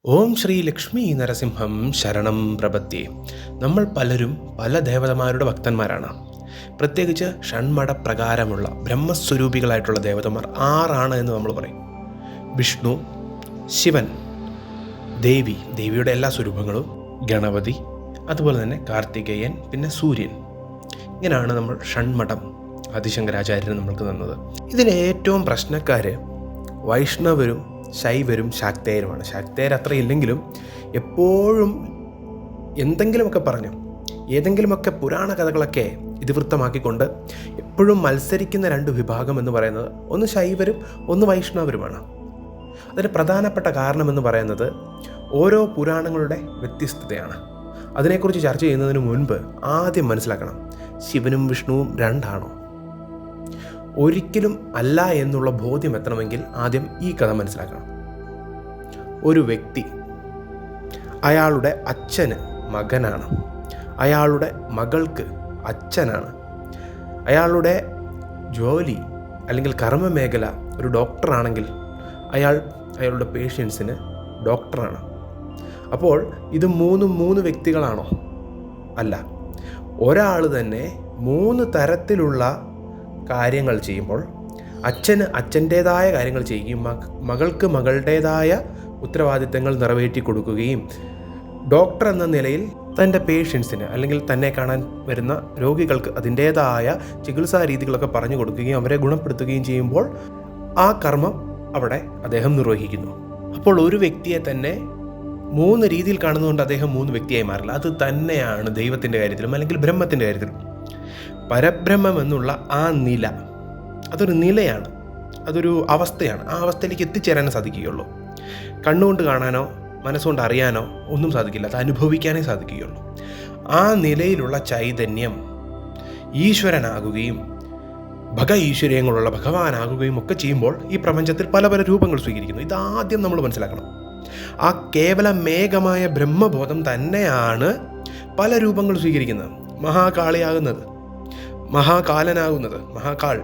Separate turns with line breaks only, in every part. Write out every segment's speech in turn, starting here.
ഓം ശ്രീ ലക്ഷ്മി നരസിംഹം ശരണം പ്രപദ്യേ. നമ്മൾ പലരും പല ദേവതമാരുടെ ഭക്തന്മാരാണ്. പ്രത്യേകിച്ച് ഷൺമഠ പ്രകാരമുള്ള ബ്രഹ്മസ്വരൂപികളായിട്ടുള്ള ദേവതമാർ 6 എന്ന് നമ്മൾ പറയും. വിഷ്ണു, ശിവൻ, ദേവിയുടെ എല്ലാ സ്വരൂപങ്ങളും, ഗണപതി, അതുപോലെ തന്നെ കാർത്തികേയൻ, പിന്നെ സൂര്യൻ. ഇങ്ങനെയാണ് നമ്മൾ ഷൺമഠം ആദിശങ്കരാചാര്യൻ നമ്മൾക്ക് തന്നത്. ഇതിലെ ഏറ്റവും പ്രശ്നക്കാർ വൈഷ്ണവരും ശൈവരും ശാക്തേയരുമാണ്. ശാക്തേയർ അത്ര ഇല്ലെങ്കിലും എപ്പോഴും എന്തെങ്കിലുമൊക്കെ പറഞ്ഞു ഏതെങ്കിലുമൊക്കെ പുരാണ കഥകളൊക്കെ ഇതിവൃത്തമാക്കിക്കൊണ്ട് എപ്പോഴും മത്സരിക്കുന്ന 2 വിഭാഗം എന്ന് പറയുന്നത് ഒന്ന് ശൈവരും ഒന്ന് വൈഷ്ണവരുമാണ്. അതിന് പ്രധാനപ്പെട്ട കാരണമെന്ന് പറയുന്നത് ഓരോ പുരാണങ്ങളുടെ വ്യത്യസ്തതയാണ്. അതിനെക്കുറിച്ച് ചർച്ച ചെയ്യുന്നതിന് മുൻപ് ആദ്യം മനസ്സിലാക്കണം, ശിവനും വിഷ്ണുവും 2 ആണോ? ഒരിക്കലും അല്ല എന്നുള്ള ബോധ്യം എത്തണമെങ്കിൽ ആദ്യം ഈ കഥ മനസ്സിലാക്കണം. ഒരു വ്യക്തി അയാളുടെ അച്ഛന് മകനാണ്, അയാളുടെ മകൾക്ക് അച്ഛനാണ്, അയാളുടെ ജോലി അല്ലെങ്കിൽ കർമ്മമേഖല ഒരു ഡോക്ടറാണെങ്കിൽ അയാളുടെ പേഷ്യൻസിന് ഡോക്ടറാണ്. അപ്പോൾ ഇത് 3 വ്യക്തികളാണോ? അല്ല. ഒരാൾ തന്നെ 3 തരത്തിലുള്ള കാര്യങ്ങൾ ചെയ്യുമ്പോൾ അച്ഛന് അച്ഛൻ്റേതായ കാര്യങ്ങൾ ചെയ്യുകയും മകൾക്ക് മകളുടേതായ ഉത്തരവാദിത്തങ്ങൾ നിറവേറ്റി കൊടുക്കുകയും ഡോക്ടർ എന്ന നിലയിൽ തൻ്റെ പേഷ്യൻസിന് അല്ലെങ്കിൽ തന്നെ കാണാൻ വരുന്ന രോഗികൾക്ക് അതിൻ്റേതായ ചികിത്സാ രീതികളൊക്കെ പറഞ്ഞു കൊടുക്കുകയും അവരെ ഗുണപ്പെടുത്തുകയും ചെയ്യുമ്പോൾ ആ കർമ്മം അവിടെ അദ്ദേഹം നിർവഹിക്കുന്നു. അപ്പോൾ ഒരു വ്യക്തിയെ തന്നെ 3 രീതിയിൽ കാണുന്നതുകൊണ്ട് അദ്ദേഹം 3 വ്യക്തിയായി മാറില്ല. അത് തന്നെയാണ് ദൈവത്തിൻ്റെ കാര്യത്തിലും അല്ലെങ്കിൽ ബ്രഹ്മത്തിൻ്റെ കാര്യത്തിലും. പരബ്രഹ്മം എന്നുള്ള ആ നില അതൊരു നിലയാണ്, അതൊരു അവസ്ഥയാണ്. ആ അവസ്ഥയിലേക്ക് എത്തിച്ചേരാനേ സാധിക്കുകയുള്ളൂ. കണ്ണുകൊണ്ട് കാണാനോ മനസ്സുകൊണ്ട് അറിയാനോ ഒന്നും സാധിക്കില്ല, അത് അനുഭവിക്കാനേ സാധിക്കുകയുള്ളൂ. ആ നിലയിലുള്ള ചൈതന്യം ഈശ്വരനാകുകയും ഈശ്വര്യങ്ങളുള്ള ഭഗവാനാകുകയും ഒക്കെ ചെയ്യുമ്പോൾ ഈ പ്രപഞ്ചത്തിൽ പല രൂപങ്ങൾ സ്വീകരിക്കുന്നു. ഇതാദ്യം നമ്മൾ മനസ്സിലാക്കണം. ആ കേവല മേഘമായ ബ്രഹ്മബോധം തന്നെയാണ് പല രൂപങ്ങൾ സ്വീകരിക്കുന്നത്. മഹാകാളിയാകുന്നത്, മഹാകാലനാകുന്നത്, മഹാകാൾ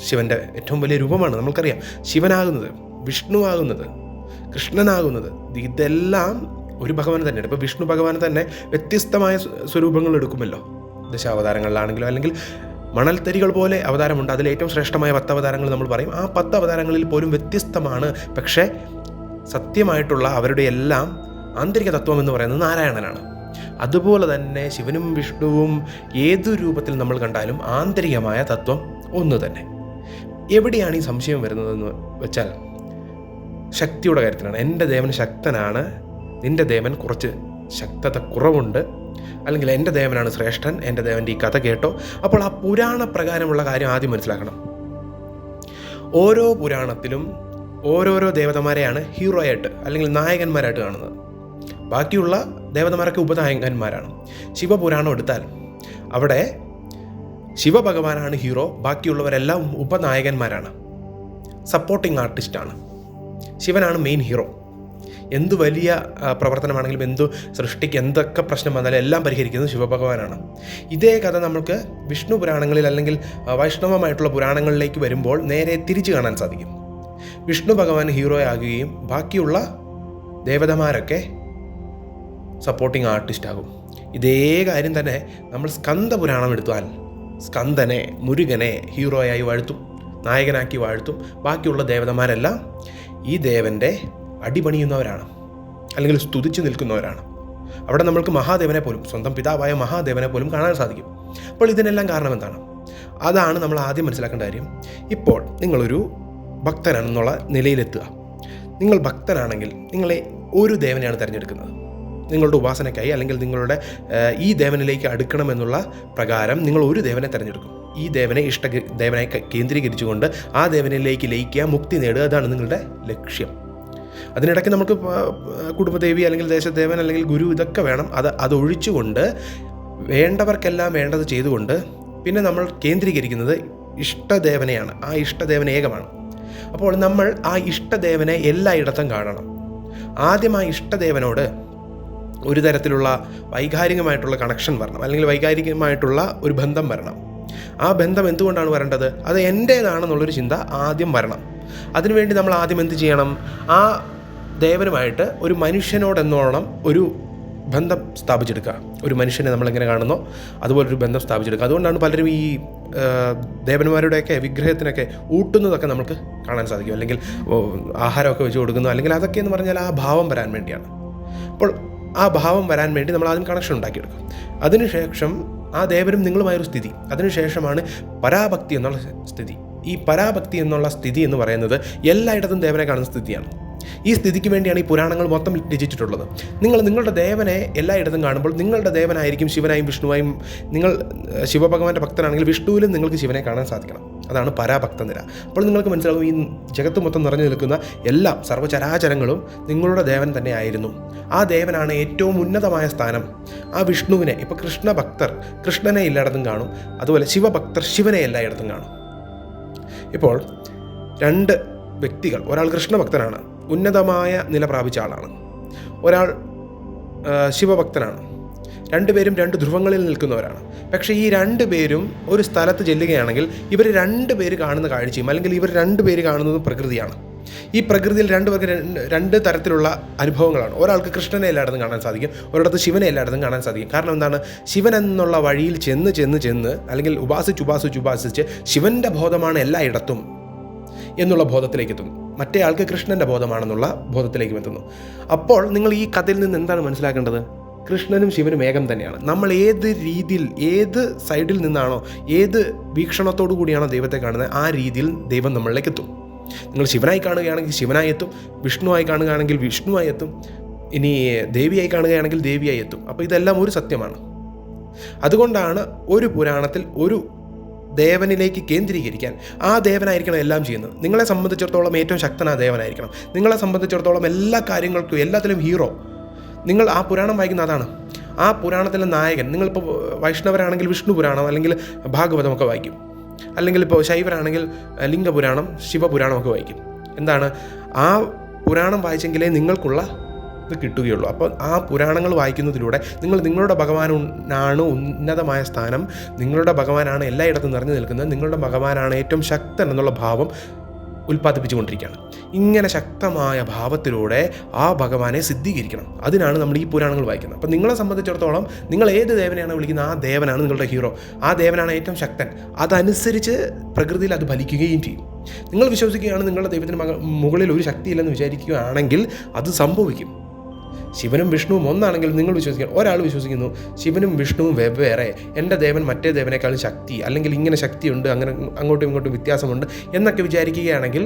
ശിവൻ്റെ ഏറ്റവും വലിയ രൂപമാണ്, നമുക്കറിയാം. ശിവനാകുന്നത്, വിഷ്ണുവാകുന്നത്, കൃഷ്ണനാകുന്നത്, ഇതെല്ലാം ഒരു ഭഗവാൻ തന്നെയാണ്. ഇപ്പോൾ വിഷ്ണു ഭഗവാൻ തന്നെ വ്യത്യസ്തമായ സ്വരൂപങ്ങൾ എടുക്കുമല്ലോ. ദശാവതാരങ്ങളിലാണെങ്കിലും അല്ലെങ്കിൽ മണൽത്തരികൾ പോലെ അവതാരമുണ്ട്. അതിലേറ്റവും ശ്രേഷ്ഠമായ 10 അവതാരങ്ങൾ നമ്മൾ പറയും. ആ 10 അവതാരങ്ങളിൽ പോലും വ്യത്യസ്തമാണ്. പക്ഷേ സത്യമായിട്ടുള്ള അവരുടെ എല്ലാം ആന്തരിക തത്വം എന്ന് പറയുന്നത് നാരായണനാണ്. അതുപോലെ തന്നെ ശിവനും വിഷ്ണുവും ഏതു രൂപത്തിൽ നമ്മൾ കണ്ടാലും ആന്തരികമായ തത്വം ഒന്ന് തന്നെ. എവിടെയാണ് ഈ സംശയം വരുന്നതെന്ന് വെച്ചാൽ ശക്തിയുടെ കാര്യത്തിലാണ്. എൻ്റെ ദേവൻ ശക്തനാണ്, നിൻ്റെ ദേവൻ കുറച്ച് ശക്തത കുറവുണ്ട്, അല്ലെങ്കിൽ എൻ്റെ ദേവനാണ് ശ്രേഷ്ഠൻ, എൻ്റെ ദേവൻ്റെ ഈ കഥ കേട്ടോ. അപ്പോൾ ആ പുരാണ പ്രകാരമുള്ള കാര്യം ആദ്യം മനസ്സിലാക്കണം. ഓരോ പുരാണത്തിലും ഓരോരോ ദേവതമാരെയാണ് ഹീറോയായിട്ട് അല്ലെങ്കിൽ നായകന്മാരായിട്ട് കാണുന്നത്. ബാക്കിയുള്ള ദേവതമാരൊക്കെ ഉപനായകന്മാരാണ്. ശിവപുരാണം എടുത്താൽ അവിടെ ശിവഭഗവാനാണ് ഹീറോ, ബാക്കിയുള്ളവരെല്ലാം ഉപനായകന്മാരാണ്, സപ്പോർട്ടിംഗ് ആർട്ടിസ്റ്റാണ്. ശിവനാണ് മെയിൻ ഹീറോ. എന്തു വലിയ പ്രവർത്തനമാണെങ്കിലും എന്തു സൃഷ്ടിക്ക് എന്തൊക്കെ പ്രശ്നം വന്നാലും എല്ലാം പരിഹരിക്കുന്നത് ശിവഭഗവാനാണ്. ഇതേ കഥ നമുക്ക് വിഷ്ണു പുരാണങ്ങളിൽ അല്ലെങ്കിൽ വൈഷ്ണവമായിട്ടുള്ള പുരാണങ്ങളിലേക്ക് വരുമ്പോൾ നേരെ തിരിച്ചു കാണാൻ സാധിക്കും. വിഷ്ണു ഭഗവാൻ ഹീറോ ആകുകയും ബാക്കിയുള്ള ദേവതമാരൊക്കെ സപ്പോർട്ടിംഗ് ആർട്ടിസ്റ്റ് ആകും. ഇതേ കാര്യം തന്നെ നമ്മൾ സ്കന്ദപുരാണം എടുത്താൽ സ്കന്ദനെ, മുരുകനെ ഹീറോയായി വാഴ്ത്തും, നായകനാക്കി വാഴ്ത്തും. ബാക്കിയുള്ള ദേവതമാരെല്ലാം ഈ ദേവൻ്റെ അടിപണിയുന്നവരാണ് അല്ലെങ്കിൽ സ്തുതിച്ച് നിൽക്കുന്നവരാണ്. അവിടെ നമ്മൾക്ക് മഹാദേവനെ പോലും, സ്വന്തം പിതാവായ മഹാദേവനെ പോലും കാണാൻ സാധിക്കും. അപ്പോൾ ഇതിനെല്ലാം കാരണം എന്താണ്? അതാണ് നമ്മൾ ആദ്യം മനസ്സിലാക്കേണ്ട കാര്യം. ഇപ്പോൾ നിങ്ങളൊരു ഭക്തനാണെന്നുള്ള നിലയിലെത്തുക. നിങ്ങൾ ഭക്തനാണെങ്കിൽ നിങ്ങളെ ഒരു ദേവനെയാണ് തിരഞ്ഞെടുക്കുന്നത്. നിങ്ങളുടെ ഉപാസനയ്ക്കായി അല്ലെങ്കിൽ നിങ്ങളുടെ ഈ ദേവനിലേക്ക് അടുക്കണമെന്നുള്ള പ്രകാരം നിങ്ങൾ ഒരു ദേവനെ തിരഞ്ഞെടുക്കും. ഈ ദേവനെ ദേവനായി കേന്ദ്രീകരിച്ചുകൊണ്ട് ആ ദേവനിലേക്ക് ലയിക്കുക, മുക്തി നേടുക, അതാണ് നിങ്ങളുടെ ലക്ഷ്യം. അതിനിടയ്ക്ക് നമുക്ക് കുടുംബദേവി അല്ലെങ്കിൽ ദേശദേവൻ അല്ലെങ്കിൽ ഗുരു ഇതൊക്കെ വേണം. അതൊഴിച്ചുകൊണ്ട് വേണ്ടവർക്കെല്ലാം വേണ്ടത് ചെയ്തുകൊണ്ട് പിന്നെ നമ്മൾ കേന്ദ്രീകരിക്കുന്നത് ഇഷ്ടദേവനെയാണ്. ആ ഇഷ്ടദേവൻ ഏകമാണ്. അപ്പോൾ നമ്മൾ ആ ഇഷ്ടദേവനെ എല്ലായിടത്തും കാണണം. ആദ്യം ആ ഇഷ്ടദേവനോട് ഒരു തരത്തിലുള്ള വൈകാരികമായിട്ടുള്ള കണക്ഷൻ വരണം, അല്ലെങ്കിൽ വൈകാരികമായിട്ടുള്ള ഒരു ബന്ധം വരണം. ആ ബന്ധം എന്തുകൊണ്ടാണ് വരേണ്ടത്? അത് എൻ്റേതാണെന്നുള്ളൊരു ചിന്ത ആദ്യം വരണം. അതിനുവേണ്ടി നമ്മൾ ആദ്യം എന്ത് ചെയ്യണം? ആ ദേവനുമായിട്ട് ഒരു മനുഷ്യനോടെന്നോണം ഒരു ബന്ധം സ്ഥാപിച്ചെടുക്കുക. ഒരു മനുഷ്യനെ നമ്മളെങ്ങനെ കാണുന്നോ അതുപോലൊരു ബന്ധം സ്ഥാപിച്ചെടുക്കുക. അതുകൊണ്ടാണ് പലരും ഈ ദേവന്മാരുടെയൊക്കെ വിഗ്രഹത്തിനൊക്കെ ഊട്ടുന്നതൊക്കെ നമുക്ക് കാണാൻ സാധിക്കും, അല്ലെങ്കിൽ ആഹാരമൊക്കെ വെച്ച് കൊടുക്കുന്നു, അല്ലെങ്കിൽ അതൊക്കെ എന്ന് പറഞ്ഞാൽ ആ ഭാവം വരാൻ വേണ്ടിയാണ്. അപ്പോൾ ആ ഭാവം വരാൻ വേണ്ടി നമ്മൾ ആദ്യം കണക്ഷൻ ഉണ്ടാക്കിയെടുക്കും. അതിനുശേഷം ആ ദേവനും നിങ്ങളുമായൊരു സ്ഥിതി, അതിനുശേഷമാണ് പരാഭക്തി എന്നുള്ള സ്ഥിതി. ഈ പരാഭക്തി എന്നുള്ള സ്ഥിതി എന്ന് പറയുന്നത് എല്ലായിടത്തും ദേവനെ കാണുന്ന സ്ഥിതിയാണ്. ഈ സ്ഥിതിക്ക് വേണ്ടിയാണ് ഈ പുരാണങ്ങൾ മൊത്തം രചിച്ചിട്ടുള്ളത്. നിങ്ങളുടെ ദേവനെ എല്ലായിടത്തും കാണുമ്പോൾ നിങ്ങളുടെ ദേവനായിരിക്കും ശിവനായും വിഷ്ണുവായും. നിങ്ങൾ ശിവഭഗവാന്റെ ഭക്തനാണെങ്കിൽ വിഷ്ണുവിലും നിങ്ങൾക്ക് ശിവനെ കാണാൻ സാധിക്കണം. അതാണ് പരാഭക്ത നില. അപ്പോൾ നിങ്ങൾക്ക് മനസ്സിലാകും ഈ ജഗത്ത് മൊത്തം നിറഞ്ഞു നിൽക്കുന്ന എല്ലാം സർവ്വചരാചരങ്ങളും നിങ്ങളുടെ ദേവൻ തന്നെ ആയിരുന്നു. ആ ദേവനാണ് ഏറ്റവും ഉന്നതമായ സ്ഥാനം. ആ വിഷ്ണുവിനെ, ഇപ്പോൾ കൃഷ്ണഭക്തർ കൃഷ്ണനെ എല്ലായിടത്തും കാണും, അതുപോലെ ശിവഭക്തർ ശിവനെ എല്ലായിടത്തും കാണും. ഇപ്പോൾ രണ്ട് വ്യക്തികൾ, ഒരാൾ കൃഷ്ണഭക്തനാണ്, ഉന്നതമായ നില പ്രാപിച്ച ആളാണ്, ഒരാൾ ശിവഭക്തനാണ്. രണ്ടുപേരും രണ്ട് ധ്രുവങ്ങളിൽ നിൽക്കുന്നവരാണ്. പക്ഷേ ഈ രണ്ടുപേരും ഒരു സ്ഥലത്ത് ചെല്ലുകയാണെങ്കിൽ ഇവർ രണ്ടുപേര് കാണുന്ന കാഴ്ചയും, അല്ലെങ്കിൽ ഇവർ രണ്ടുപേര് കാണുന്നതും പ്രകൃതിയാണ്. ഈ പ്രകൃതിയിൽ രണ്ടുപേർക്ക് രണ്ട് തരത്തിലുള്ള അനുഭവങ്ങളാണ്. ഒരാൾക്ക് കൃഷ്ണനെ എല്ലായിടത്തും കാണാൻ സാധിക്കും, ഒരിടത്ത് ശിവനെ എല്ലായിടത്തും കാണാൻ സാധിക്കും. കാരണം എന്താണ്? ശിവൻ എന്നുള്ള വഴിയിൽ ചെന്ന് അല്ലെങ്കിൽ ഉപാസിച്ച് ശിവൻ്റെ ബോധമാണ് എല്ലായിടത്തും എന്നുള്ള ബോധത്തിലേക്ക് എത്തുന്നു. മറ്റേ ആൾക്ക് കൃഷ്ണൻ്റെ ബോധമാണെന്നുള്ള ബോധത്തിലേക്കും എത്തുന്നു. അപ്പോൾ നിങ്ങൾ ഈ കഥയിൽ നിന്ന് എന്താണ് മനസ്സിലാക്കേണ്ടത്? കൃഷ്ണനും ശിവനും ഏകം തന്നെയാണ്. നമ്മൾ ഏത് രീതിയിൽ, ഏത് സൈഡിൽ നിന്നാണോ, ഏത് വീക്ഷണത്തോടു കൂടിയാണോ ദൈവത്തെ കാണുന്നത്, ആ രീതിയിൽ ദൈവം നമ്മളിലേക്ക് എത്തും. നിങ്ങൾ ശിവനായി കാണുകയാണെങ്കിൽ ശിവനായി എത്തും, വിഷ്ണുവായി കാണുകയാണെങ്കിൽ വിഷ്ണുവായി എത്തും, ഇനി ദേവിയായി കാണുകയാണെങ്കിൽ ദേവിയായി എത്തും. അപ്പോൾ ഇതെല്ലാം ഒരു സത്യമാണ്. അതുകൊണ്ടാണ് ഒരു പുരാണത്തിൽ ഒരു ദേവനിലേക്ക് കേന്ദ്രീകരിക്കാൻ ആ ദേവനായിരിക്കണം എല്ലാം ചെയ്യുന്നത്. നിങ്ങളെ സംബന്ധിച്ചിടത്തോളം ഏറ്റവും ശക്തനായ ദേവനായിരിക്കണം. നിങ്ങളെ സംബന്ധിച്ചിടത്തോളം എല്ലാ കാര്യങ്ങൾക്കും എല്ലാത്തിലും ഹീറോ. നിങ്ങൾ ആ പുരാണം വായിക്കുന്ന അതാണ്. ആ പുരാണത്തിലെ നായകൻ. നിങ്ങളിപ്പോൾ വൈഷ്ണവരാണെങ്കിൽ വിഷ്ണു പുരാണം അല്ലെങ്കിൽ ഭാഗവതമൊക്കെ വായിക്കും, അല്ലെങ്കിൽ ഇപ്പോൾ ശൈവരാണെങ്കിൽ ലിംഗപുരാണം, ശിവപുരാണമൊക്കെ വായിക്കും. എന്താണ്? ആ പുരാണം വായിച്ചെങ്കിലേ നിങ്ങൾക്കുള്ള ഇത് കിട്ടുകയുള്ളൂ. അപ്പോൾ ആ പുരാണങ്ങൾ വായിക്കുന്നതിലൂടെ നിങ്ങളുടെ ഭഗവാനാണ് ഉന്നതമായ സ്ഥാനം, നിങ്ങളുടെ ഭഗവാനാണ് എല്ലായിടത്തും നിറഞ്ഞു നിൽക്കുന്നത്, നിങ്ങളുടെ ഭഗവാനാണ് ഏറ്റവും ശക്തൻ എന്നുള്ള ഭാവം ഉൽപ്പാദിപ്പിച്ചുകൊണ്ടിരിക്കുകയാണ്. ഇങ്ങനെ ശക്തമായ ഭാവത്തിലൂടെ ആ ഭഗവാനെ സിദ്ധീകരിക്കണം. അതിനാണ് നമ്മൾ ഈ പുരാണങ്ങൾ വായിക്കുന്നത്. അപ്പോൾ നിങ്ങളെ സംബന്ധിച്ചിടത്തോളം നിങ്ങൾ ഏത് ദേവനെയാണ് വിളിക്കുന്നത്, ആ ദേവനാണ് നിങ്ങളുടെ ഹീറോ, ആ ദേവനാണ് ഏറ്റവും ശക്തൻ. അതനുസരിച്ച് പ്രകൃതിയിൽ അത് ഫലിക്കുകയും ചെയ്യും. നിങ്ങൾ വിശ്വസിക്കുകയാണ് നിങ്ങളുടെ ദൈവത്തിന് മുകളിൽ ഒരു ശക്തിയില്ലെന്ന് വിചാരിക്കുകയാണെങ്കിൽ അത് സംഭവിക്കും. ശിവനും വിഷ്ണുവും ഒന്നാണെങ്കിൽ നിങ്ങൾ വിശ്വസിക്കണം. ഒരാൾ വിശ്വസിക്കുന്നു ശിവനും വിഷ്ണുവും വെവ്വേറെ, എൻ്റെ ദേവൻ മറ്റേ ദേവനേക്കാളും ശക്തി, അല്ലെങ്കിൽ ഇങ്ങനെ ശക്തിയുണ്ട്, അങ്ങനെ അങ്ങോട്ടും ഇങ്ങോട്ടും വ്യത്യാസമുണ്ട് എന്നൊക്കെ വിചാരിക്കുകയാണെങ്കിൽ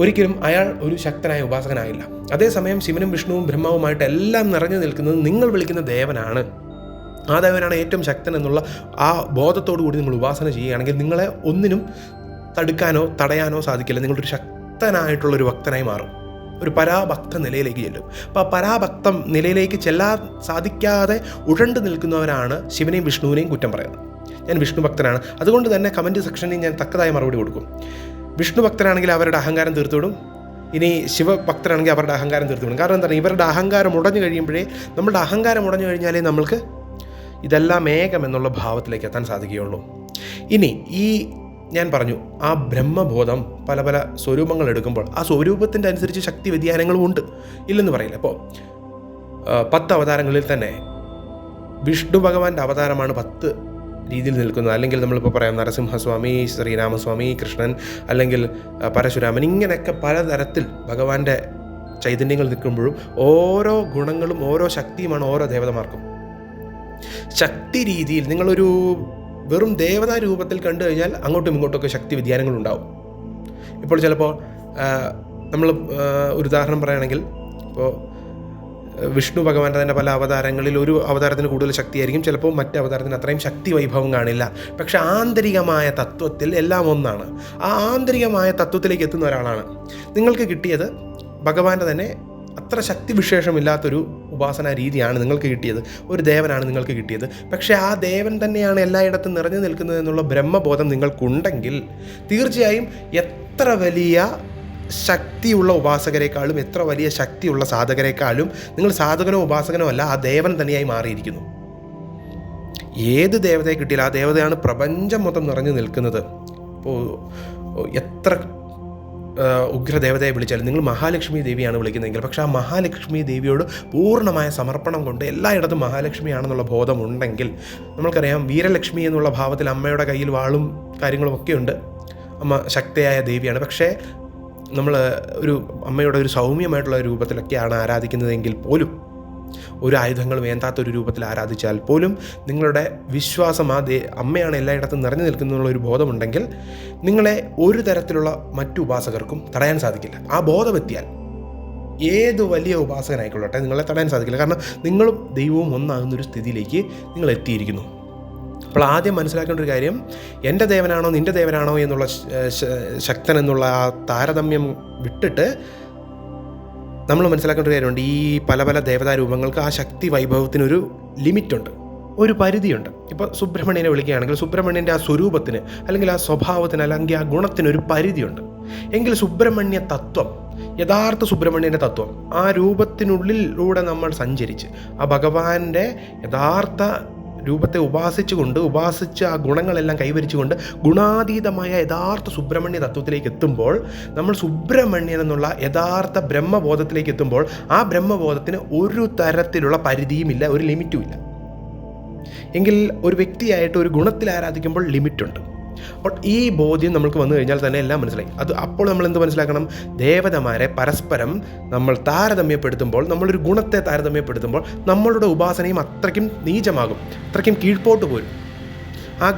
ഒരിക്കലും അയാൾ ഒരു ശക്തനായ ഉപാസകനാകില്ല. അതേസമയം ശിവനും വിഷ്ണുവും ബ്രഹ്മാവുമായിട്ട് എല്ലാം നിറഞ്ഞു നിൽക്കുന്നത് നിങ്ങൾ വിളിക്കുന്ന ദേവനാണ്. ആ ദേവനാണ് ഏറ്റവും ശക്തൻ എന്നുള്ള ആ ബോധത്തോടു കൂടി നിങ്ങൾ ഉപാസന ചെയ്യുകയാണെങ്കിൽ നിങ്ങളെ ഒന്നിനും തടുക്കാനോ തടയാനോ സാധിക്കില്ല. നിങ്ങളൊരു ശക്തനായിട്ടുള്ളൊരു ഭക്തനായി മാറും, ഒരു പരാഭക്ത നിലയിലേക്ക് ചെല്ലും. അപ്പോൾ ആ പരാഭക്തം നിലയിലേക്ക് ചെല്ലാൻ സാധിക്കാതെ ഉഴണ്ടു നിൽക്കുന്നവരാണ് ശിവനെയും വിഷ്ണുവിനെയും കുറ്റം പറയുന്നത്. ഞാൻ വിഷ്ണു ഭക്തനാണ്, അതുകൊണ്ട് തന്നെ കമൻറ്റ് സെക്ഷനിൽ ഞാൻ തക്കതായ മറുപടി കൊടുക്കും. വിഷ്ണു ഭക്തരാണെങ്കിൽ അവരുടെ അഹങ്കാരം തീർത്തുവിടും, ഇനി ശിവഭക്തരാണെങ്കിൽ അവരുടെ അഹങ്കാരം തീർത്തുവിടും. കാരണം എന്താണ്? ഇവരുടെ അഹങ്കാരം ഉടഞ്ഞു കഴിയുമ്പോഴേ, നമ്മളുടെ അഹങ്കാരം ഉടഞ്ഞു കഴിഞ്ഞാലേ നമ്മൾക്ക് ഇതെല്ലാം ഏകം എന്നുള്ള ഭാവത്തിലേക്ക് എത്താൻ സാധിക്കുകയുള്ളൂ. ഇനി ഈ ഞാൻ പറഞ്ഞു ആ ബ്രഹ്മബോധം പല പല സ്വരൂപങ്ങൾ എടുക്കുമ്പോൾ ആ സ്വരൂപത്തിൻ്റെ അനുസരിച്ച് ശക്തി വ്യതിയാനങ്ങളും ഉണ്ട്, ഇല്ലെന്ന് പറയില്ല. അപ്പോൾ 10 അവതാരങ്ങളിൽ തന്നെ വിഷ്ണു ഭഗവാന്റെ അവതാരമാണ് 10 രീതിയിൽ നിൽക്കുന്നത്. അല്ലെങ്കിൽ നമ്മളിപ്പോൾ പറയാം നരസിംഹസ്വാമി, ശ്രീരാമസ്വാമി, കൃഷ്ണൻ, അല്ലെങ്കിൽ പരശുരാമൻ, ഇങ്ങനെയൊക്കെ പലതരത്തിൽ ഭഗവാന്റെ ചൈതന്യങ്ങൾ നിൽക്കുമ്പോഴും ഓരോ ഗുണങ്ങളും ഓരോ ശക്തിയുമാണ് ഓരോ ദേവതമാർക്കും. ശക്തി രീതിയിൽ നിങ്ങളൊരു വെറും ദേവതാ രൂപത്തിൽ കണ്ടു കഴിഞ്ഞാൽ അങ്ങോട്ടും ഇങ്ങോട്ടുമൊക്കെ ശക്തി വ്യതിയാനങ്ങളുണ്ടാവും. ഇപ്പോൾ ചിലപ്പോൾ നമ്മൾ ഒരു ഉദാഹരണം പറയുകയാണെങ്കിൽ, ഇപ്പോൾ വിഷ്ണു ഭഗവാന്റെ തന്നെ പല അവതാരങ്ങളിൽ ഒരു അവതാരത്തിന് കൂടുതൽ ശക്തിയായിരിക്കും, ചിലപ്പോൾ മറ്റ് അവതാരത്തിന് അത്രയും ശക്തി വൈഭവം കാണില്ല. പക്ഷേ ആന്തരികമായ തത്വത്തിൽ എല്ലാം ഒന്നാണ്. ആ ആന്തരികമായ തത്വത്തിലേക്ക് എത്തുന്ന ഒരാളാണ്. നിങ്ങൾക്ക് കിട്ടിയത് ഭഗവാന്റെ തന്നെ അത്ര ശക്തി വിശേഷമില്ലാത്തൊരു ഉപാസനാ രീതിയാണ് നിങ്ങൾക്ക് കിട്ടിയത്, ഒരു ദേവനാണ് നിങ്ങൾക്ക് കിട്ടിയത്. പക്ഷേ ആ ദേവൻ തന്നെയാണ് എല്ലായിടത്തും നിറഞ്ഞു നിൽക്കുന്നത് എന്നുള്ള ബ്രഹ്മബോധം നിങ്ങൾക്കുണ്ടെങ്കിൽ തീർച്ചയായും എത്ര വലിയ ശക്തിയുള്ള ഉപാസകരെക്കാളും എത്ര വലിയ ശക്തിയുള്ള സാധകരെക്കാളും നിങ്ങൾ സാധകനോ ഉപാസകനോ അല്ല, ആ ദേവൻ തന്നെയായി മാറിയിരിക്കുന്നു. ഏത് ദേവതയെ കിട്ടിയാലും ആ ദേവതയാണ് പ്രപഞ്ചം മൊത്തം നിറഞ്ഞു നിൽക്കുന്നത്. ഇപ്പോൾ എത്ര ഉഗ്രദേവതയെ വിളിച്ചാലും നിങ്ങൾ മഹാലക്ഷ്മി ദേവിയാണ് വിളിക്കുന്നതെങ്കിൽ, പക്ഷേ ആ മഹാലക്ഷ്മി ദേവിയോട് പൂർണ്ണമായ സമർപ്പണം കൊണ്ട് എല്ലായിടത്തും മഹാലക്ഷ്മിയാണെന്നുള്ള ബോധമുണ്ടെങ്കിൽ, നമ്മൾക്കറിയാം വീരലക്ഷ്മി എന്നുള്ള ഭാവത്തിൽ അമ്മയുടെ കയ്യിൽ വാളും കാര്യങ്ങളും ഒക്കെയുണ്ട്, അമ്മ ശക്തിയായ ദേവിയാണ്. പക്ഷേ നമ്മൾ ഒരു അമ്മയുടെ ഒരു സൗമ്യമായിട്ടുള്ള രൂപത്തിലൊക്കെയാണ് ആരാധിക്കുന്നതെങ്കിൽ പോലും, ഒരു ആയുധങ്ങളും വേണ്ടാത്തൊരു രൂപത്തിൽ ആരാധിച്ചാൽ പോലും നിങ്ങളുടെ വിശ്വാസം അമ്മയാണ് എല്ലായിടത്തും നിറഞ്ഞു നിൽക്കുന്നുള്ള ഒരു ബോധമുണ്ടെങ്കിൽ നിങ്ങളെ ഒരു തരത്തിലുള്ള മറ്റു ഉപാസകർക്കും തടയാൻ സാധിക്കില്ല. ആ ബോധമെത്തിയാൽ ഏത് വലിയ ഉപാസകനായിക്കൊള്ളട്ടെ നിങ്ങളെ തടയാൻ സാധിക്കില്ല. കാരണം നിങ്ങളും ദൈവവും ഒന്നാകുന്നൊരു സ്ഥിതിയിലേക്ക് നിങ്ങൾ എത്തിയിരിക്കുന്നു. അപ്പോൾ ആദ്യം മനസ്സിലാക്കേണ്ട ഒരു കാര്യം, എൻ്റെ ദേവനാണോ നിൻ്റെ ദേവനാണോ എന്നുള്ള ശക്തൻ എന്നുള്ള ആ താരതമ്യം വിട്ടിട്ട് നമ്മൾ മനസ്സിലാക്കേണ്ട ഒരു കാര്യമുണ്ട്. ഈ പല പല ദേവതാരൂപങ്ങൾക്ക് ആ ശക്തി വൈഭവത്തിനൊരു ലിമിറ്റുണ്ട്, ഒരു പരിധിയുണ്ട്. ഇപ്പോൾ സുബ്രഹ്മണ്യനെ വിളിക്കുകയാണെങ്കിൽ സുബ്രഹ്മണ്യൻ്റെ ആ സ്വരൂപത്തിന് അല്ലെങ്കിൽ ആ സ്വഭാവത്തിന് അല്ലെങ്കിൽ ആ ഗുണത്തിനൊരു പരിധിയുണ്ട്. എങ്കിൽ സുബ്രഹ്മണ്യ തത്വം, യഥാർത്ഥ സുബ്രഹ്മണ്യൻ്റെ തത്വം, ആ രൂപത്തിനുള്ളിലൂടെ നമ്മൾ സഞ്ചരിച്ച് ആ ഭഗവാന്റെ യഥാർത്ഥ രൂപത്തെ ഉപാസിച്ച് ആ ഗുണങ്ങളെല്ലാം കൈവരിച്ചുകൊണ്ട് ഗുണാതീതമായ യഥാർത്ഥ സുബ്രഹ്മണ്യ തത്വത്തിലേക്ക് എത്തുമ്പോൾ, നമ്മൾ സുബ്രഹ്മണ്യൻ എന്നുള്ള യഥാർത്ഥ ബ്രഹ്മബോധത്തിലേക്ക് എത്തുമ്പോൾ ആ ബ്രഹ്മബോധത്തിന് ഒരു തരത്തിലുള്ള പരിധിയുമില്ല, ഒരു ലിമിറ്റുമില്ല. എങ്കിൽ ഒരു വ്യക്തിയായിട്ട് ഒരു ഗുണത്തിൽ ആരാധിക്കുമ്പോൾ ലിമിറ്റുണ്ട്. അപ്പോൾ ഈ ബോധ്യം നമുക്ക് വന്നു കഴിഞ്ഞാൽ തന്നെ എല്ലാം മനസ്സിലായി. അപ്പോൾ നമ്മൾ എന്ത് മനസ്സിലാക്കണം? ദേവതമാരെ പരസ്പരം നമ്മൾ താരതമ്യപ്പെടുത്തുമ്പോൾ, നമ്മളൊരു ഗുണത്തെ താരതമ്യപ്പെടുത്തുമ്പോൾ നമ്മളുടെ ഉപാസനയും അത്രയ്ക്കും നീചമാകും, അത്രയ്ക്കും കീഴ്പോട്ട് പോരും. ആ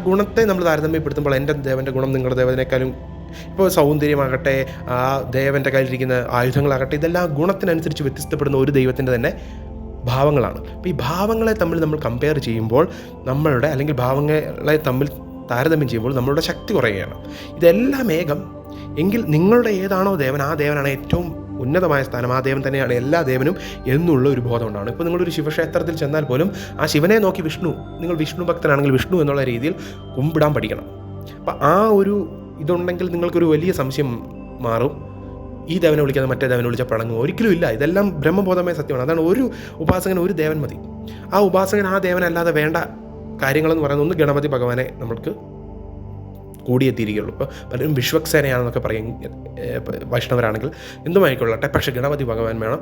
ഗുണത്തെ നമ്മൾ താരതമ്യപ്പെടുത്തുമ്പോൾ എൻ്റെ ദേവൻ്റെ ഗുണം നിങ്ങളുടെ ദേവനേക്കാളും, ഇപ്പോൾ സൗന്ദര്യമാകട്ടെ, ആ ദേവൻ്റെ കയ്യിലിരിക്കുന്ന ആയുധങ്ങളാകട്ടെ, ഇതെല്ലാം ഗുണത്തിനനുസരിച്ച് വ്യത്യസ്തപ്പെടുന്ന ഒരു ദൈവത്തിൻ്റെ തന്നെ ഭാവങ്ങളാണ്. അപ്പോൾ ഈ ഭാവങ്ങളെ തമ്മിൽ നമ്മൾ കമ്പയർ ചെയ്യുമ്പോൾ നമ്മളുടെ, അല്ലെങ്കിൽ ഭാവങ്ങളെ തമ്മിൽ താരതമ്യം ചെയ്യുമ്പോൾ നമ്മളുടെ ശക്തി കുറയുകയാണ്. ഇതെല്ലാം ഏകം എങ്കിൽ നിങ്ങളുടെ ഏതാണോ ദേവൻ, ആ ദേവനാണ് ഏറ്റവും ഉന്നതമായ സ്ഥാനം, ആ ദേവൻ തന്നെയാണ് എല്ലാ ദേവനും എന്നുള്ള ഒരു ബോധം ഉണ്ടാവണം. ഇപ്പോൾ നിങ്ങളൊരു ശിവക്ഷേത്രത്തിൽ ചെന്നാൽ പോലും ആ ശിവനെ നോക്കി നിങ്ങൾ വിഷ്ണു ഭക്തനാണെങ്കിൽ വിഷ്ണു എന്നുള്ള രീതിയിൽ കുമ്പിടാൻ പഠിക്കണം. അപ്പം ആ ഒരു ഇതുണ്ടെങ്കിൽ നിങ്ങൾക്കൊരു വലിയ സംശയം മാറും, ഈ ദേവനെ വിളിക്കാതെ മറ്റേ ദേവനെ വിളിച്ചാൽ പഴങ്ങും. ഒരിക്കലും ഇല്ല. ഇതെല്ലാം ബ്രഹ്മബോധമായ സത്യമാണ്. അതാണ് ഒരു ഉപാസകന് ഒരു ദേവൻ മതി. ആ ഉപാസകൻ ആ ദേവനല്ലാതെ വേണ്ട കാര്യങ്ങളെന്ന് പറയുന്നത് ഒന്ന് ഗണപതി ഭഗവാനെ നമ്മൾക്ക് കൂടിയെത്തിയിരിക്കുകയുള്ളൂ. ഇപ്പോൾ പലരും വിശ്വക്സേനയാണെന്നൊക്കെ പറയും വൈഷ്ണവരാണെങ്കിൽ, എന്തുമായിക്കൊള്ളട്ടെ, പക്ഷേ ഗണപതി ഭഗവാൻ വേണം,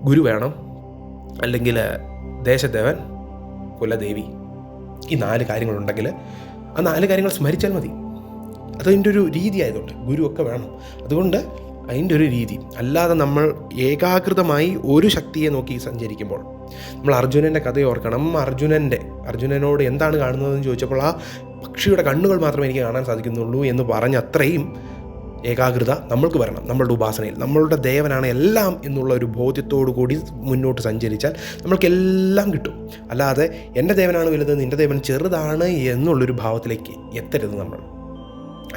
ഗുരു വേണം, അല്ലെങ്കിൽ ദേശദേവൻ, കുലദേവി, ഈ 4 കാര്യങ്ങളുണ്ടെങ്കിൽ ആ 4 കാര്യങ്ങൾ സ്മരിച്ചാൽ മതി. അതതിൻ്റെ ഒരു രീതി ആയതുകൊണ്ട് ഗുരുവൊക്കെ വേണം. അതുകൊണ്ട് അതിൻ്റെ ഒരു രീതി അല്ലാതെ നമ്മൾ ഏകാഗ്രതമായി ഒരു ശക്തിയെ നോക്കി സഞ്ചരിക്കുമ്പോൾ, നമ്മൾ അർജുനൻ്റെ കഥ ഓർക്കണം. അർജുനനോട് എന്താണ് കാണുന്നതെന്ന് ചോദിച്ചപ്പോൾ ആ പക്ഷിയുടെ കണ്ണുകൾ മാത്രമേ എനിക്ക് കാണാൻ സാധിക്കുന്നുള്ളൂ എന്ന് പറഞ്ഞ അത്രയും ഏകാഗ്രത നമ്മൾക്ക് വരണം. നമ്മളുടെ ഉപാസനയിൽ നമ്മളുടെ ദേവനാണ് എല്ലാം എന്നുള്ള ഒരു ബോധ്യത്തോടു കൂടി മുന്നോട്ട് സഞ്ചരിച്ചാൽ നമ്മൾക്കെല്ലാം കിട്ടും. അല്ലാതെ എൻ്റെ ദേവനാണ് വലുത്, നിൻ്റെ ദേവൻ ചെറുതാണ് എന്നുള്ളൊരു ഭാവത്തിലേക്ക് എത്തരുത് നമ്മൾ.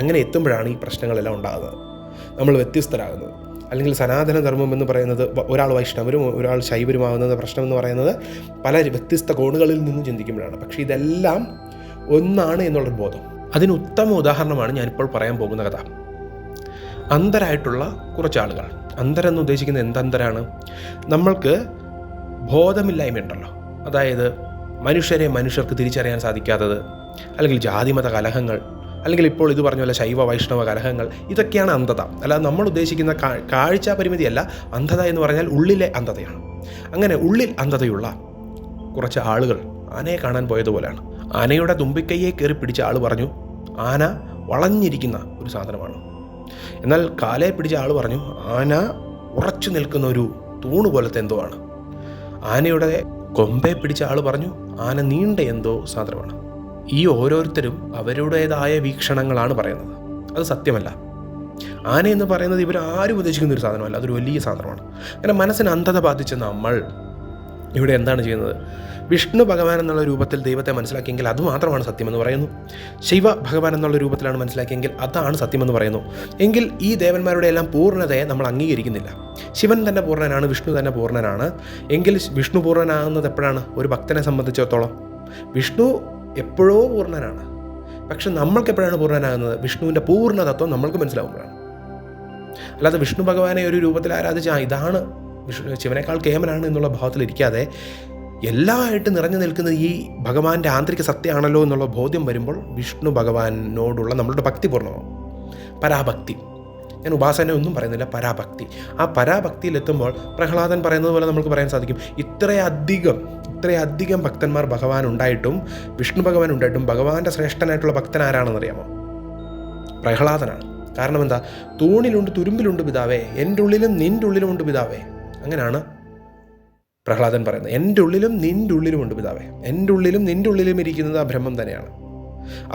അങ്ങനെ എത്തുമ്പോഴാണ് ഈ പ്രശ്നങ്ങളെല്ലാം ഉണ്ടാകുന്നത്, നമ്മൾ വ്യത്യസ്തരാകുന്നത്. അല്ലെങ്കിൽ സനാതനധർമ്മം എന്ന് പറയുന്നത് ഒരാൾ വൈഷ്ണവരും ഒരാൾ ശൈവരുമാകുന്നത് പ്രശ്നം എന്ന് പറയുന്നത് പല വ്യത്യസ്ത കോണുകളിൽ നിന്ന് ചിന്തിക്കുമ്പോഴാണ്. പക്ഷേ ഇതെല്ലാം ഒന്നാണ് എന്നുള്ളൊരു ബോധം. അതിന് ഉത്തമ ഉദാഹരണമാണ് ഞാനിപ്പോൾ പറയാൻ പോകുന്ന കഥ. അന്ധരായിട്ടുള്ള കുറച്ചാളുകൾ. അന്ധരെന്ന് ഉദ്ദേശിക്കുന്നത് എന്തന്തരാണ്? നമ്മൾക്ക് ബോധമില്ലായ്മയുണ്ടല്ലോ, അതായത് മനുഷ്യർക്ക് തിരിച്ചറിയാൻ സാധിക്കാത്തത്, അല്ലെങ്കിൽ ജാതിമത കലഹങ്ങൾ, അല്ലെങ്കിൽ ഇപ്പോൾ ഇത് പറഞ്ഞ പോലെ ശൈവ വൈഷ്ണവ കലഹങ്ങൾ, ഇതൊക്കെയാണ് അന്ധത. അല്ലാതെ നമ്മൾ ഉദ്ദേശിക്കുന്ന കാഴ്ച പരിമിതിയല്ല. അന്ധത എന്ന് പറഞ്ഞാൽ ഉള്ളിലെ അന്ധതയാണ്. അങ്ങനെ ഉള്ളിൽ അന്ധതയുള്ള കുറച്ച് ആളുകൾ ആനയെ കാണാൻ പോയതുപോലെയാണ്. ആനയുടെ തുമ്പിക്കൈയെ കയറി പിടിച്ച ആൾ പറഞ്ഞു ആന വളഞ്ഞിരിക്കുന്ന ഒരു സാധനമാണ്. എന്നാൽ കാലയെ പിടിച്ച ആൾ പറഞ്ഞു ആന ഉറച്ചു നിൽക്കുന്ന ഒരു തൂണ് പോലത്തെ എന്തോ ആണ്. ആനയുടെ കൊമ്പെ പിടിച്ച ആൾ പറഞ്ഞു ആന നീണ്ട എന്തോ സാധനമാണ്. ഈ ഓരോരുത്തരും അവരുടേതായ വീക്ഷണങ്ങളാണ് പറയുന്നത്. അത് സത്യമല്ല. ആന എന്ന് പറയുന്നത് ഇവരാരും ഉദ്ദേശിക്കുന്ന ഒരു സാധനമല്ല, അതൊരു വലിയ സാധനമാണ്. അങ്ങനെ മനസ്സിന് അന്ധത ബാധിച്ച നമ്മൾ ഇവിടെ എന്താണ് ചെയ്യുന്നത്? വിഷ്ണു ഭഗവാൻ എന്നുള്ള രൂപത്തിൽ ദൈവത്തെ മനസ്സിലാക്കിയെങ്കിൽ അത് മാത്രമാണ് സത്യമെന്ന് പറയുന്നു. ശിവ ഭഗവാൻ എന്നുള്ള രൂപത്തിലാണ് മനസ്സിലാക്കിയെങ്കിൽ അതാണ് സത്യമെന്ന് പറയുന്നു. എങ്കിൽ ഈ ദേവന്മാരുടെ എല്ലാം പൂർണ്ണതയെ നമ്മൾ അംഗീകരിക്കുന്നില്ല. ശിവൻ തന്നെ പൂർണ്ണനാണ്, വിഷ്ണു തന്നെ പൂർണ്ണനാണ്. എങ്കിൽ വിഷ്ണു പൂർണ്ണനാകുന്നത് എപ്പോഴാണ്? ഒരു ഭക്തനെ സംബന്ധിച്ചിടത്തോളം വിഷ്ണു എപ്പോഴോ പൂർണ്ണനാണ്. പക്ഷെ നമ്മൾക്ക് എപ്പോഴാണ് പൂർണ്ണനാകുന്നത്? വിഷ്ണുവിൻ്റെ പൂർണ്ണതത്വം നമ്മൾക്ക് മനസ്സിലാവുമ്പോഴാണ്. അല്ലാതെ വിഷ്ണു ഭഗവാനെ ഒരു രൂപത്തിൽ ആരാധിച്ച ഇതാണ് വിഷ്ണു ശിവനേക്കാൾ കേമനാണ് എന്നുള്ള ഭാവത്തിലിരിക്കാതെ എല്ലാമായിട്ട് നിറഞ്ഞു നിൽക്കുന്നത് ഈ ഭഗവാന്റെ ആന്തരിക സത്യമാണല്ലോ എന്നുള്ള ബോധ്യം വരുമ്പോൾ വിഷ്ണു ഭഗവാനോടുള്ള നമ്മളുടെ ഭക്തി പൂർണ്ണമാവും. പരാഭക്തി. ഞാൻ ഉപാസന ഒന്നും പറയുന്നില്ല, പരാഭക്തി. ആ പരാഭക്തിയിലെത്തുമ്പോൾ പ്രഹ്ലാദൻ പറയുന്നത് പോലെ നമുക്ക് പറയാൻ സാധിക്കും, ഇത്രയധികം ഭക്തന്മാർ ഭഗവാൻ ഉണ്ടായിട്ടും, വിഷ്ണു ഭഗവാൻ ഉണ്ടായിട്ടും ഭഗവാന്റെ ശ്രേഷ്ഠനായിട്ടുള്ള ഭക്തൻ ആരാണെന്നറിയാമോ? പ്രഹ്ലാദനാണ്. കാരണം എന്താ? തൂണിലുണ്ട് തുരുമ്പിലുണ്ട് പിതാവേ, എൻ്റെ ഉള്ളിലും നിൻ്റെ ഉള്ളിലുമുണ്ട് പിതാവേ. അങ്ങനെയാണ് പ്രഹ്ലാദൻ പറയുന്നത്. എൻ്റെ ഉള്ളിലും നിൻ്റെ ഉള്ളിലുമുണ്ട് പിതാവേ. എൻ്റെ ഉള്ളിലും നിൻ്റെ ഉള്ളിലും ഇരിക്കുന്നത് ആ ബ്രഹ്മം തന്നെയാണ്.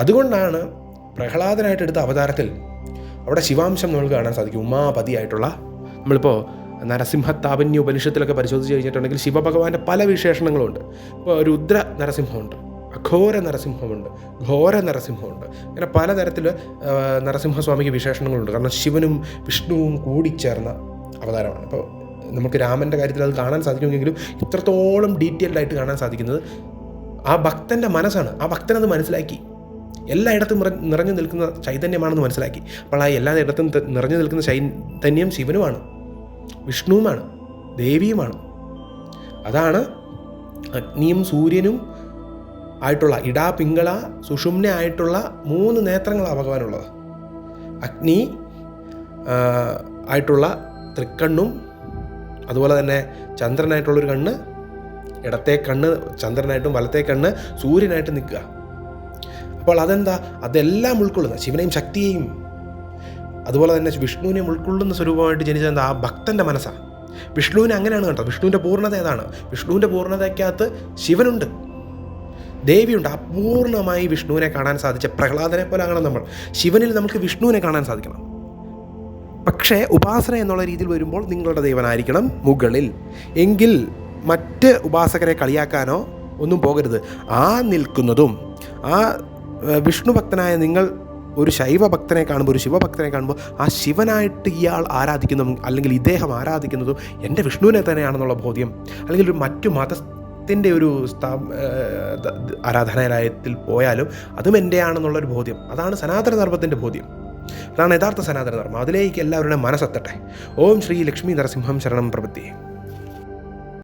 അതുകൊണ്ടാണ് പ്രഹ്ലാദനായിട്ട് എടുത്ത അവതാരത്തിൽ അവിടെ ശിവാംശം നമുക്ക് കാണാൻ സാധിക്കും. ഉമാപതിയായിട്ടുള്ള, നമ്മളിപ്പോൾ നരസിംഹത്താപന്യ ഉപനിഷത്തിലൊക്കെ പരിശോധിച്ച് കഴിഞ്ഞിട്ടുണ്ടെങ്കിൽ ശിവഭഗവാന്റെ പല വിശേഷണങ്ങളുണ്ട്. ഇപ്പോൾ രുദ്ര നരസിംഹമുണ്ട്, അഘോര നരസിംഹമുണ്ട്, ഘോര നരസിംഹമുണ്ട്. ഇങ്ങനെ പലതരത്തിൽ നരസിംഹസ്വാമിക്ക് വിശേഷണങ്ങളുണ്ട്. കാരണം ശിവനും വിഷ്ണുവും കൂടിച്ചേർന്ന അവതാരമാണ്. അപ്പോൾ നമുക്ക് രാമൻ്റെ കാര്യത്തിൽ അത് കാണാൻ സാധിക്കുമെങ്കിലും ഇത്രത്തോളം ഡീറ്റെയിൽഡ് ആയിട്ട് കാണാൻ സാധിക്കുന്നത് ആ ഭക്തൻ്റെ മനസ്സാണ്. ആ ഭക്തനത് മനസ്സിലാക്കി, എല്ലായിടത്തും നിറഞ്ഞു നിൽക്കുന്ന ചൈതന്യമാണെന്ന് മനസ്സിലാക്കി. അപ്പോൾ ആ എല്ലായിടത്തും നിറഞ്ഞു നിൽക്കുന്ന ചൈതന്യം ശിവനുമാണ്, വിഷ്ണുവുമാണ്, ദേവിയുമാണ്. അതാണ് അഗ്നിയും സൂര്യനും ആയിട്ടുള്ള ഇടാ പിങ്കള സുഷുമ്ന ആയിട്ടുള്ള 3 നേത്രങ്ങളാണ് ഭഗവാനുള്ളത്. അഗ്നി ആയിട്ടുള്ള തൃക്കണ്ണും, അതുപോലെ തന്നെ ചന്ദ്രനായിട്ടുള്ളൊരു കണ്ണ്, ഇടത്തെ കണ്ണ് ചന്ദ്രനായിട്ടും വലത്തെ കണ്ണ് സൂര്യനായിട്ട് നിൽക്കുക. അപ്പോൾ അതെന്താ? അതെല്ലാം ഉൾക്കൊള്ളുന്ന, ശിവനെയും ശക്തിയെയും അതുപോലെ തന്നെ വിഷ്ണുവിനെയും ഉൾക്കൊള്ളുന്ന സ്വരൂപമായിട്ട് ജനിച്ചത് എന്താ? ആ ഭക്തൻ്റെ മനസ്സാണ്. വിഷ്ണുവിനെ അങ്ങനെയാണ് കേട്ടോ. വിഷ്ണുവിൻ്റെ പൂർണ്ണത ഏതാണ്? വിഷ്ണുവിൻ്റെ പൂർണ്ണതയ്ക്കകത്ത് ശിവനുണ്ട്, ദേവിയുണ്ട്. അപൂർണമായി വിഷ്ണുവിനെ കാണാൻ സാധിച്ച പ്രഹ്ലാദനെ പോലെ ആകണം നമ്മൾ. ശിവനിൽ നമുക്ക് വിഷ്ണുവിനെ കാണാൻ സാധിക്കണം. പക്ഷേ ഉപാസന എന്നുള്ള രീതിയിൽ വരുമ്പോൾ നിങ്ങളുടെ ദൈവനായിരിക്കണം മുകളിൽ. എങ്കിൽ മറ്റ് ഉപാസകരെ കളിയാക്കാനോ ഒന്നും പോകരുത്. ആ നിൽക്കുന്നതും ആ വിഷ്ണു ഭക്തനായ നിങ്ങൾ ഒരു ശൈവ ഭക്തനെ കാണുമ്പോൾ, ഒരു ശിവഭക്തനെ കാണുമ്പോൾ ആ ശിവനായിട്ട് ഇയാൾ ആരാധിക്കുന്നതും അല്ലെങ്കിൽ ഇദ്ദേഹം ആരാധിക്കുന്നതും എൻ്റെ വിഷ്ണുവിനെ തന്നെയാണെന്നുള്ള ബോധ്യം, അല്ലെങ്കിൽ ഒരു മറ്റു മതത്തിൻ്റെ ഒരു ആരാധനാലയത്തിൽ പോയാലും അതും എൻ്റെയാണെന്നുള്ളൊരു ബോധ്യം, അതാണ് സനാതനധർമ്മത്തിൻ്റെ ബോധ്യം. അതാണ് യഥാർത്ഥ സനാതനധർമ്മം. അതിലേക്ക് എല്ലാവരുടെയും മനസ്സെത്തട്ടെ. ഓം ശ്രീ ലക്ഷ്മി നരസിംഹം ശരണം പ്രപദ്യേ.